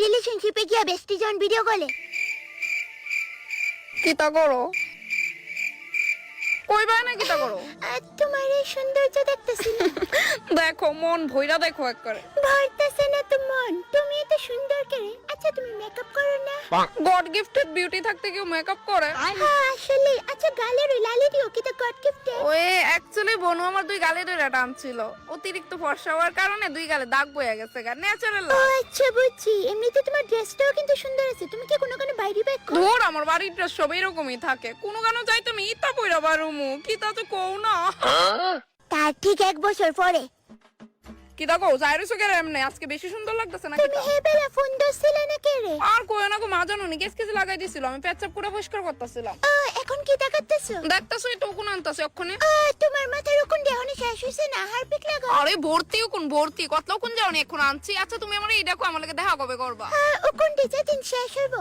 রিলেশনশিপে গিয়া বেস্টি জন ভিডিও কলে কিতা করো কইবা না কিতা করো তোমার এই সৌন্দর্য দেখতেছি না। দেখো মন ভইরা দেখো একবারে ভরতেছে না তো মন, তুমি এত সুন্দর করে। আচ্ছা তুমি মেকআপ করো না? গড গিফটেড বিউটি থাকতে কেউ মেকআপ করে? হ্যাঁ আসলে। আচ্ছা গালের ওই লালি দিও কি তো গড গিফটেড? ওই অ্যাকচুয়ালি বনু আমার দুই গালে ধরে টানছিল, অতিরিক্ত ফর্সা হওয়ার কারণে দুই গালে দাগ বয়ে গেছে গা, ন্যাচারাল। ও আচ্ছা বুঝছি। এমনিতে তোমার ড্রেসটাও কিন্তু সুন্দর আছে। তুমি কি কোনো বাইরে ব্যাগ করো? ধর আমার বাড়ির ড্রেস সব এরকমই থাকে, কোনো গানো চাই তুমি ইতা পইরা পারুমু কিতা তো কও না। তার ঠিক 1 বছর পরে। কিতা কও যাইরুছো কে এমনে আজকে বেশি সুন্দর লাগতেছে না তুমি কিতা? হেবেলা ফোন দছিলে না কে রে? আর কই না গো মা জানো নি কেস কেস লাগাই দিছিল, আমি পেচ্ছাপ করে পরিষ্কার করতেছিলাম। এখন কি দেখাতেছো? দেখতাছো এই টোকুন আনতাছে ওখানে। তোমার মাথার ওকুন দেহনে শেষ হইছে না? হারপিক লাগা। আরে ভর্তিও কোন ভর্তি কতলাও কোন যাওনি এখন আনছি। আচ্ছা তুমি আমার এই দেখো আমার লাগে দেখা কবে করবা? ওকুন ডিজাইন শেষ হইব।